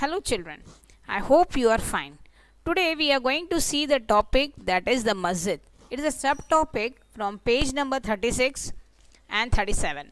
Hello, children. I hope you are fine. Today we are going to see the topic that is the masjid. It is a subtopic from page number 36 and 37.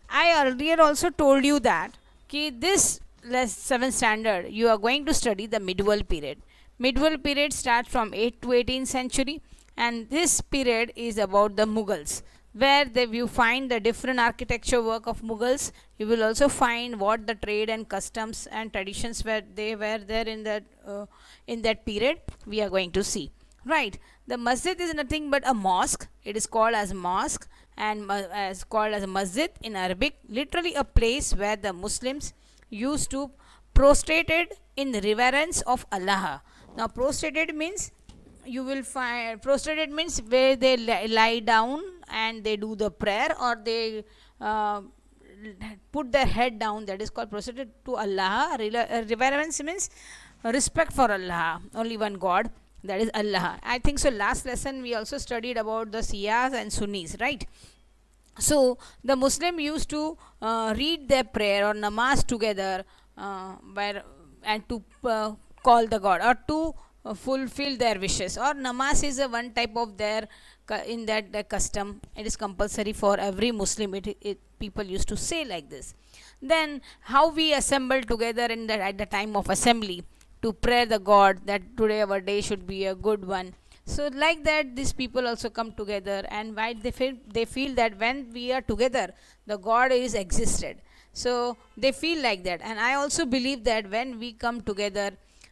I earlier also told you that this 7th standard you are going to study the medieval period. Medieval period starts from 8th to 18th century, and this period is about the Mughals, where you find the different architecture work of Mughals. You will also find what the trade and customs and traditions were there in that period. We are going to see. Right. The masjid is nothing but a mosque. It is called as mosque and as called as a masjid in Arabic, literally a place where the Muslims used to prostrated in reverence of Allah. Now prostrated means you will find prostrated means where they lie down and they do the prayer, or they uh, put their head down. That is called prostrated to Allah. Reverence means respect for Allah, only one God, that is Allah. I think so last lesson we also studied about the Shias and Sunnis, right? So the Muslim used to read their prayer or namaz together, and to call the God, or to fulfill their wishes. Or namaz is a one type of their in that the custom. It is compulsory for every Muslim. People used to say like this. Then how we assemble together at the time of assembly to pray the God that today our day should be a good one. So like that these people also come together, and why they feel that when we are together the God is existed. So they feel like that, and I also believe that when we come together,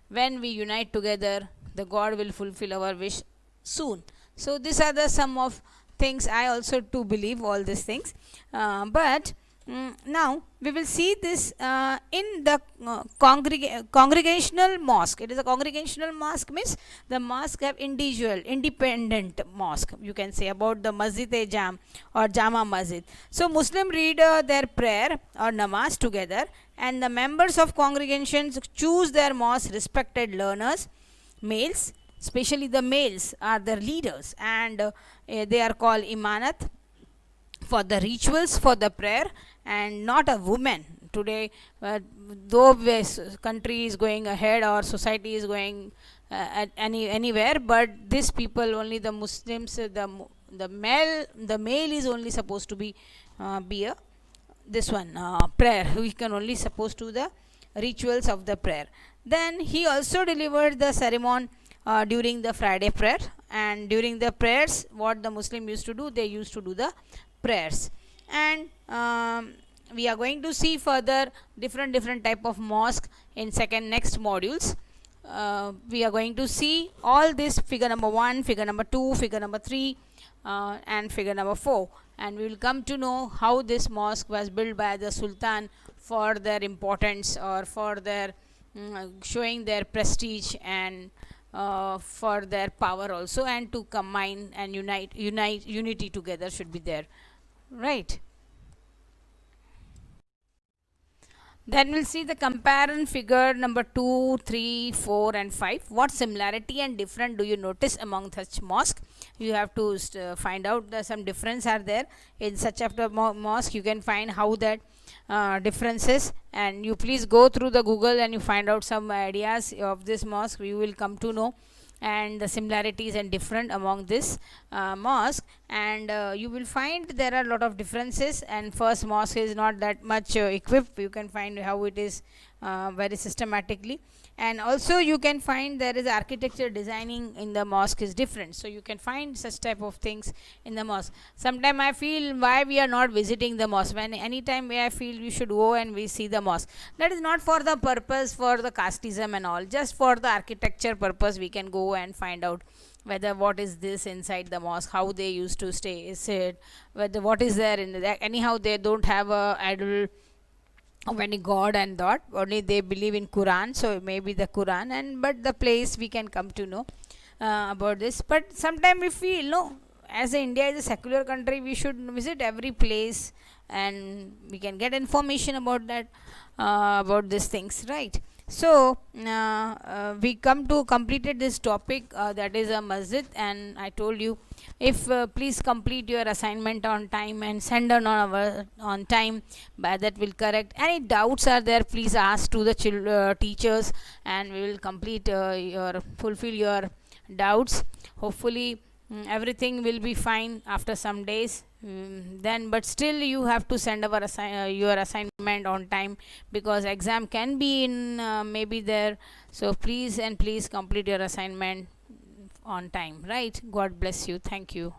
when we unite together, the God will fulfill our wish soon. So these are the some of things I also to believe all these things. But now we will see this in the congregational mosque. It is a congregational mosque means the mosque have independent mosque. You can say about the Masjid-e-Jam or Jama Masjid. So Muslim read their prayer or namaz together, and the members of congregations choose their mosque respected learners, males. Especially the males are the leaders, and they are called imanat for the rituals for the prayer, and not a woman. Today though this country is going ahead or society is going anywhere, but these people only the Muslims, the male is only supposed to be a this one prayer. We can only supposed to the rituals of the prayer. Then he also delivered the sermon during the Friday prayer, and during the prayers what the Muslim used to do, they used to do the prayers. And we are going to see further different type of mosque in next modules. We are going to see all this figure number 1, figure number 2, figure number 3, and figure number 4, and we will come to know how this mosque was built by the Sultan for their importance, or for their showing their prestige, and for their power also, and to combine and unity together should be there, right? Then we'll see the comparison figure number 2, 3, 4 and 5. What similarity and different do you notice among such mosque? You have to find out some difference are there in such a mosque. You can find how that differences, and you please go through the Google and you find out some ideas of this mosque. You will come to know and the similarities and different among this mosque, and you will find there are a lot of differences. And first mosque is not that much equipped. You can find how it is very systematically, and also you can find there is architecture designing in the mosque is different. So you can find such type of things in the mosque. Sometime I feel why we are not visiting the mosque, when anytime I feel we should go and we see the mosque. That is not for the purpose for the casteism and all, just for the architecture purpose we can go and find out whether what is this inside the mosque, how they used to stay, is it, whether what is there in the, anyhow they don't have a idol of any god, and that only they believe in Quran, so maybe the Quran, and but the place we can come to know about this. But sometimes we feel no, as India is a secular country, we should visit every place and we can get information about that, about these things, right? So we come to completed this topic, that is a masjid, and I told you, if please complete your assignment on time and send on time, by that will correct any doubts are there, please ask to the teachers, and we will complete your fulfill your doubts. Hopefully everything will be fine after some days. Then but still you have to send your assignment on time, because exam can be in maybe there. So please complete your assignment on time, right? God bless you. Thank you.